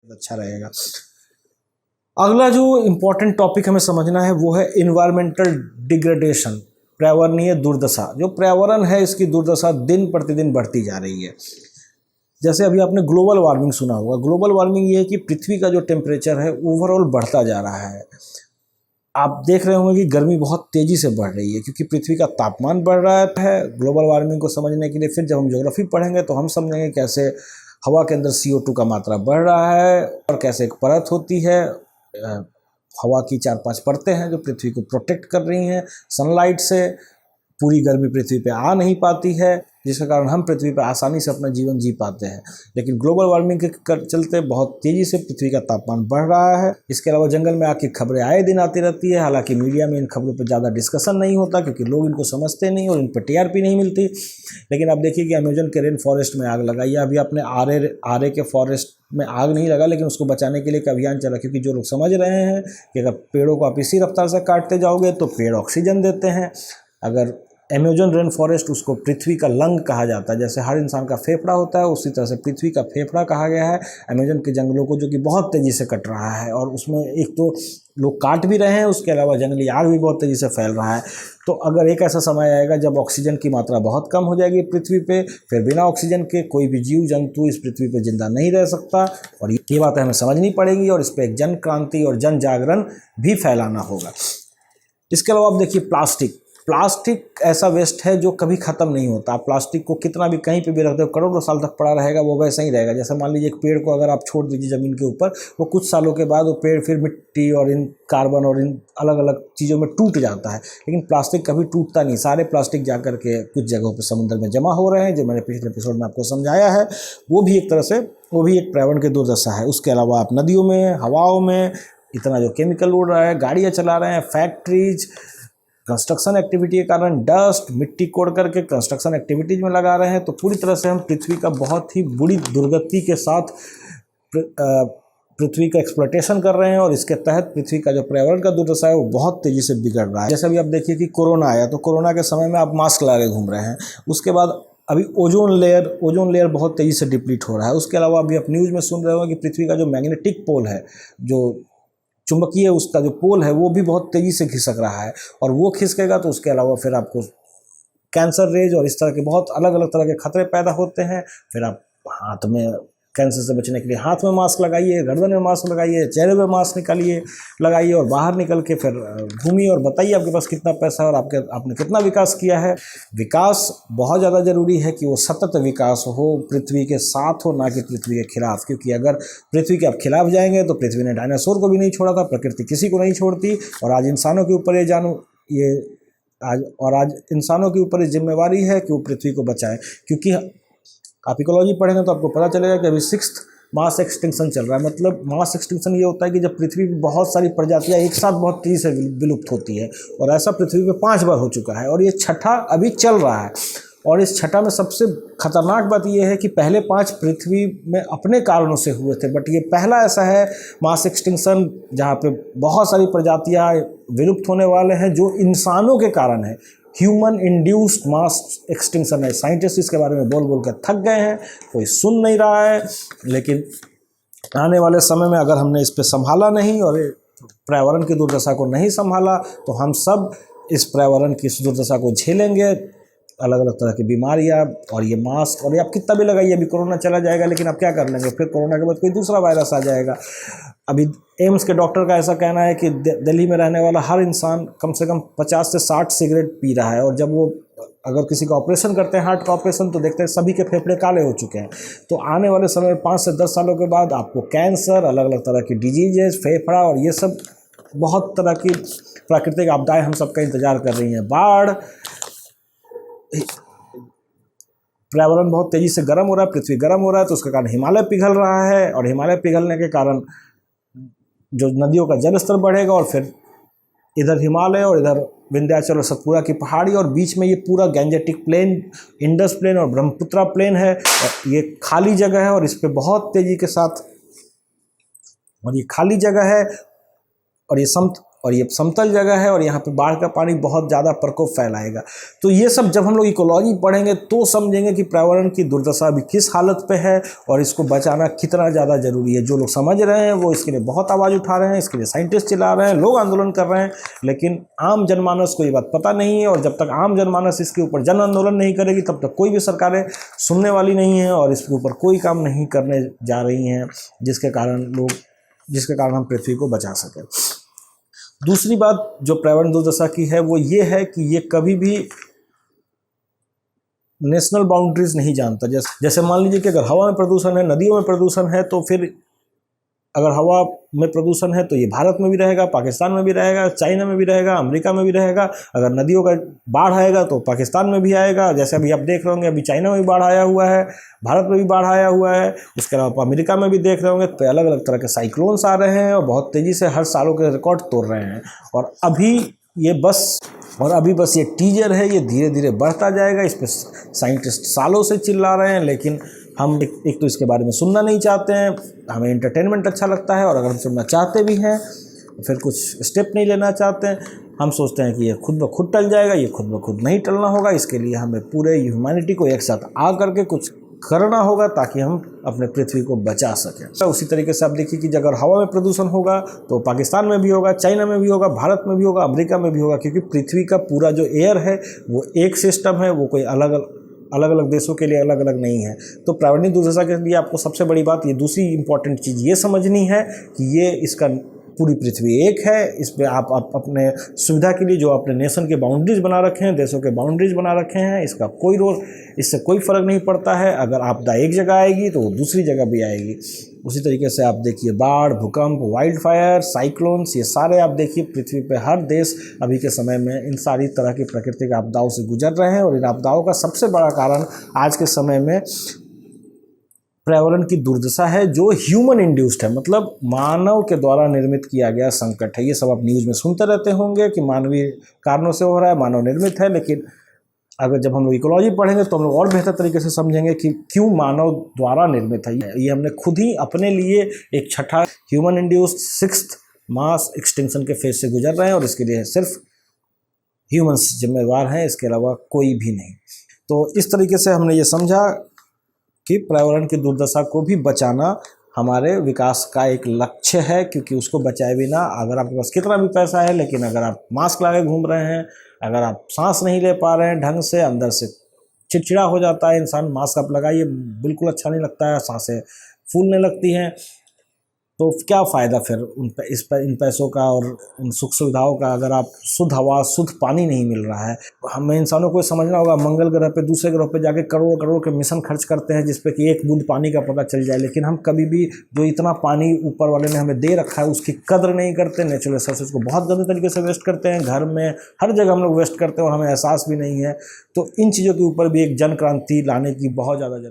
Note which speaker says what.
Speaker 1: अच्छा रहेगा। अगला जो इम्पोर्टेंट टॉपिक हमें समझना है वो है इन्वायरमेंटल डिग्रेडेशन, पर्यावरणीय दुर्दशा। जो पर्यावरण है इसकी दुर्दशा दिन प्रतिदिन बढ़ती जा रही है। जैसे अभी आपने ग्लोबल वार्मिंग सुना होगा। ग्लोबल वार्मिंग ये है कि पृथ्वी का जो टेम्परेचर है ओवरऑल बढ़ता जा रहा है। आप देख रहे होंगे कि गर्मी बहुत तेज़ी से बढ़ रही है क्योंकि पृथ्वी का तापमान बढ़ रहा है। ग्लोबल वार्मिंग को समझने के लिए फिर जब हम ज्योग्राफी पढ़ेंगे तो हम समझेंगे कैसे हवा के अंदर CO2 का मात्रा बढ़ रहा है और कैसे एक परत होती है, हवा की 4-5 परतें हैं जो पृथ्वी को प्रोटेक्ट कर रही हैं सनलाइट से। पूरी गर्मी पृथ्वी पे आ नहीं पाती है जिसके कारण हम पृथ्वी पे आसानी से अपना जीवन जी पाते हैं। लेकिन ग्लोबल वार्मिंग के चलते बहुत तेज़ी से पृथ्वी का तापमान बढ़ रहा है। इसके अलावा जंगल में आग की खबरें आए दिन आती रहती है। हालांकि मीडिया में इन खबरों पर ज़्यादा डिस्कशन नहीं होता क्योंकि लोग इनको समझते नहीं और इन पर TRP नहीं मिलती। लेकिन आप देखिए कि अमेजन के रेन फॉरेस्ट में आग लगाई है। अभी आपने आरे के फॉरेस्ट में आग नहीं लगा लेकिन उसको बचाने के लिए एक अभियान चला क्योंकि जो लोग समझ रहे हैं कि अगर पेड़ों को आप इसी रफ्तार से काटते जाओगे तो पेड़ ऑक्सीजन देते हैं। अगर अमेजन रेन फॉरेस्ट, उसको पृथ्वी का लंग कहा जाता है। जैसे हर इंसान का फेफड़ा होता है उसी तरह से पृथ्वी का फेफड़ा कहा गया है अमेजन के जंगलों को, जो कि बहुत तेज़ी से कट रहा है। और उसमें एक तो लोग काट भी रहे हैं, उसके अलावा जंगली आग भी बहुत तेज़ी से फैल रहा है। तो अगर एक ऐसा समय आएगा जब ऑक्सीजन की मात्रा बहुत कम हो जाएगी पृथ्वी पे, फिर बिना ऑक्सीजन के कोई भी जीव जंतु इस पृथ्वी पे जिंदा नहीं रह सकता। और ये बातें हमें समझनी पड़ेगी और इस पर एक जन क्रांति और जन जागरण भी फैलाना होगा। इसके अलावा आप देखिए प्लास्टिक ऐसा वेस्ट है जो कभी ख़त्म नहीं होता। आप प्लास्टिक को कितना भी कहीं पे भी रख दो, करोड़ों साल तक पड़ा रहेगा, वो वैसा ही रहेगा। जैसे मान लीजिए एक पेड़ को अगर आप छोड़ दीजिए ज़मीन के ऊपर, वो कुछ सालों के बाद वो पेड़ फिर मिट्टी और इन कार्बन और इन अलग अलग चीज़ों में टूट जाता है। लेकिन प्लास्टिक कभी टूटता नहीं। सारे प्लास्टिक जा कर के कुछ जगहों पर समुद्र में जमा हो रहे हैं, जो मैंने पिछले एपिसोड में आपको समझाया है। वो भी एक तरह से एक पर्यावरण की दुर्दशा है। उसके अलावा आप नदियों में, हवाओं में इतना जो केमिकल उड़ रहा है, गाड़ियाँ चला रहे हैं, फैक्ट्रीज, कंस्ट्रक्शन एक्टिविटी के कारण डस्ट, मिट्टी कोड़ करके कंस्ट्रक्शन एक्टिविटीज में लगा रहे हैं। तो पूरी तरह से हम पृथ्वी का बहुत ही बुरी दुर्गति के साथ पृथ्वी का एक्सप्लॉयटेशन कर रहे हैं और इसके तहत पृथ्वी का जो पर्यावरण का दुर्दशा है वो बहुत तेज़ी से बिगड़ रहा है। जैसे अभी आप देखिए कि कोरोना आया, तो कोरोना के समय में आप मास्क लगा के घूम रहे हैं। उसके बाद अभी ओजोन लेयर बहुत तेज़ी से डिप्लीट हो रहा है। उसके अलावा अभी आप न्यूज़ में सुन रहे हो कि पृथ्वी का जो मैग्नेटिक पोल है, जो चुंबकीय उसका जो पोल है, वो भी बहुत तेज़ी से खिसक रहा है। और वो खिसकेगा तो उसके अलावा फिर आपको कैंसर रेज और इस तरह के बहुत अलग अलग तरह के खतरे पैदा होते हैं। फिर आप हाथ में कैंसर से बचने के लिए हाथ में मास्क लगाइए, गर्दन में मास्क लगाइए, चेहरे में मास्क लगाइए और बाहर निकल के फिर घूमिए और बताइए आपके पास कितना पैसा है और आपने कितना विकास किया है। विकास बहुत ज़्यादा ज़रूरी है कि वो सतत विकास हो, पृथ्वी के साथ हो, ना कि पृथ्वी के खिलाफ। क्योंकि अगर पृथ्वी के आप खिलाफ जाएंगे तो पृथ्वी ने डायनासोर को भी नहीं छोड़ा था, प्रकृति किसी को नहीं छोड़ती। और आज इंसानों के ऊपर आज इंसानों के ऊपर ये जिम्मेवारी है कि वो पृथ्वी को बचाएं। क्योंकि आप इकोलॉजी पढ़ेंगे तो आपको पता चलेगा कि अभी 6th मास एक्सटिंक्शन चल रहा है। मतलब मास एक्सटिंक्शन ये होता है कि जब पृथ्वी पर बहुत सारी प्रजातियां एक साथ बहुत तेज़ी से विलुप्त होती है, और ऐसा पृथ्वी पे 5 बार हो चुका है और ये 6ठा अभी चल रहा है। और इस 6ठा में सबसे खतरनाक बात यह है कि पहले 5 पृथ्वी में अपने कारणों से हुए थे, बट ये पहला ऐसा है मास एक्सटिंक्शन जहाँ पे बहुत सारी प्रजातियाँ विलुप्त होने वाले हैं जो इंसानों के कारण है। ह्यूमन इंड्यूस्ड मास एक्सटिंक्शन है। साइंटिस्ट इसके बारे में बोल बोल कर थक गए हैं, कोई सुन नहीं रहा है। लेकिन आने वाले समय में अगर हमने इस पे संभाला नहीं और पर्यावरण की दुर्दशा को नहीं संभाला तो हम सब इस पर्यावरण की दुर्दशा को झेलेंगे। अलग अलग तरह की बीमारियां और ये मास्क, और ये आप कितना भी लगाइए, अभी कोरोना चला जाएगा लेकिन आप क्या कर लेंगे, फिर कोरोना के बाद कोई दूसरा वायरस आ जाएगा। अभी एम्स के डॉक्टर का ऐसा कहना है कि दिल्ली में रहने वाला हर इंसान कम से कम 50 से 60 सिगरेट पी रहा है। और जब वो अगर किसी का ऑपरेशन करते हैं, हार्ट का ऑपरेशन, तो देखते हैं सभी के फेफड़े काले हो चुके हैं। तो आने वाले समय में 5 से 10 सालों के बाद आपको कैंसर, अलग अलग तरह की डिजीजेज, फेफड़ा और ये सब बहुत तरह की प्राकृतिक आपदाएं हम सबका इंतजार कर रही हैं। बाढ़, पर्यावरण बहुत तेज़ी से गर्म हो रहा है, पृथ्वी गर्म हो रहा है, तो उसके कारण हिमालय पिघल रहा है। और हिमालय पिघलने के कारण जो नदियों का जल स्तर बढ़ेगा और फिर इधर हिमालय और इधर विंध्याचल और सतपुरा की पहाड़ी और बीच में ये पूरा गैंजेटिक प्लेन, इंडस प्लेन और ब्रह्मपुत्रा प्लेन है। और ये खाली जगह है और इस पर बहुत तेज़ी के साथ, और ये खाली जगह है और ये और ये समतल जगह है और यहाँ पे बाढ़ का पानी बहुत ज़्यादा प्रकोप फैलाएगा। तो ये सब जब हम लोग इकोलॉजी पढ़ेंगे तो समझेंगे कि पर्यावरण की दुर्दशा अभी किस हालत पे है और इसको बचाना कितना ज़्यादा ज़रूरी है। जो लोग समझ रहे हैं वो इसके लिए बहुत आवाज़ उठा रहे हैं, इसके लिए साइंटिस्ट चिल्ला रहे हैं, लोग आंदोलन कर रहे हैं, लेकिन आम जनमानस को ये बात पता नहीं है। और जब तक आम जनमानस इसके ऊपर जन आंदोलन नहीं करेगी तब तक कोई भी सरकारें सुनने वाली नहीं है और इसके ऊपर कोई काम नहीं करने जा रही हैं, जिसके कारण हम पृथ्वी को बचा सकें। दूसरी बात जो पर्यावरण दुर्दशा की है वो ये है कि ये कभी भी नेशनल बाउंड्रीज नहीं जानता। जैसे मान लीजिए कि अगर हवा में प्रदूषण है, नदियों में प्रदूषण है, तो फिर अगर हवा में प्रदूषण है तो ये भारत में भी रहेगा, पाकिस्तान में भी रहेगा, चाइना में भी रहेगा, अमेरिका में भी रहेगा। अगर नदियों का बाढ़ आएगा तो पाकिस्तान में भी आएगा, जैसे अभी आप देख रहे होंगे अभी चाइना में भी बाढ़ आया हुआ है, भारत में भी बाढ़ आया हुआ है, उसके अलावा अमेरिका में भी देख रहे होंगे। तो अलग अलग तरह के साइक्लोन्स आ रहे हैं और बहुत तेज़ी से हर सालों के रिकॉर्ड तोड़ रहे हैं। और अभी बस ये टीजर है, ये धीरे धीरे बढ़ता जाएगा। इस पर साइंटिस्ट सालों से चिल्ला रहे हैं, लेकिन हम एक तो इसके बारे में सुनना नहीं चाहते हैं, हमें एंटरटेनमेंट अच्छा लगता है, और अगर हम सुनना चाहते भी हैं तो फिर कुछ स्टेप नहीं लेना चाहते हैं। हम सोचते हैं कि ये खुद ब खुद टल जाएगा, ये खुद ब खुद नहीं टलना होगा। इसके लिए हमें पूरे ह्यूमैनिटी को एक साथ आ करके कुछ करना होगा ताकि हम अपने पृथ्वी को बचा सकें। तो उसी तरीके से आप देखिए कि अगर हवा में प्रदूषण होगा तो पाकिस्तान में भी होगा, चाइना में भी होगा, भारत में भी होगा, अमेरिका में भी होगा, क्योंकि पृथ्वी का पूरा जो एयर है वो एक सिस्टम है, वो कोई अलग अलग देशों के लिए अलग अलग नहीं है। तो पर्यावरणीय दुर्दशा के लिए आपको सबसे बड़ी बात ये दूसरी इंपॉर्टेंट चीज़ ये समझनी है कि ये इसका पूरी पृथ्वी एक है। इस पर आप अपने सुविधा के लिए जो अपने नेशन के बाउंड्रीज बना रखे हैं, देशों के बाउंड्रीज बना रखे हैं, इसका कोई रोल, इससे कोई फ़र्क नहीं पड़ता है। अगर आपदा एक जगह आएगी तो वो दूसरी जगह भी आएगी। उसी तरीके से आप देखिए बाढ़, भूकंप, वाइल्ड फायर, साइक्लोन्स, ये सारे आप देखिए पृथ्वी पे हर देश अभी के समय में इन सारी तरह की प्राकृतिक आपदाओं से गुजर रहे हैं। और इन आपदाओं का सबसे बड़ा कारण आज के समय में पर्यावरण की दुर्दशा है, जो ह्यूमन इंड्यूस्ड है, मतलब मानव के द्वारा निर्मित किया गया संकट है। ये सब आप न्यूज़ में सुनते रहते होंगे कि मानवीय कारणों से हो रहा है, मानव निर्मित है, लेकिन अगर जब हम लोग इकोलॉजी पढ़ेंगे तो हम लोग और बेहतर तरीके से समझेंगे कि क्यों मानव द्वारा निर्मित है। ये हमने खुद ही अपने लिए एक छठा human induced 6th mass extinction के फेज से गुजर रहे हैं, और इसके लिए सिर्फ ह्यूमंस जिम्मेवार हैं, इसके अलावा कोई भी नहीं। तो इस तरीके से हमने ये समझा कि पर्यावरण की दुर्दशा को भी बचाना हमारे विकास का एक लक्ष्य है, क्योंकि उसको बचाए बिना अगर आपके पास कितना भी पैसा है, लेकिन अगर आप मास्क लगा के घूम रहे हैं, अगर आप सांस नहीं ले पा रहे हैं ढंग से, अंदर से चिड़चिड़ा हो जाता है इंसान। मास्क आप लगाइए, बिल्कुल अच्छा नहीं लगता है, सांसें फूलने लगती हैं, तो क्या फ़ायदा फिर इन पैसों का और उन सुख सुविधाओं का, अगर आप शुद्ध हवा, शुद्ध पानी नहीं मिल रहा है। हमें इंसानों को समझना होगा, मंगल ग्रह पे, दूसरे ग्रह पे जाके करोड़ करोड़ के मिशन खर्च करते हैं जिस पे कि एक बूंद पानी का पता चल जाए, लेकिन हम कभी भी जो इतना पानी ऊपर वाले ने हमें दे रखा है उसकी कदर नहीं करते। नेचुरल रिसोर्सेज को बहुत गंदे तरीके से वेस्ट करते हैं, घर में हर जगह हम लोग वेस्ट करते हैं और हमें एहसास भी नहीं है। तो इन चीज़ों के ऊपर भी एक जन क्रांति लाने की बहुत ज़्यादा जरूरत है।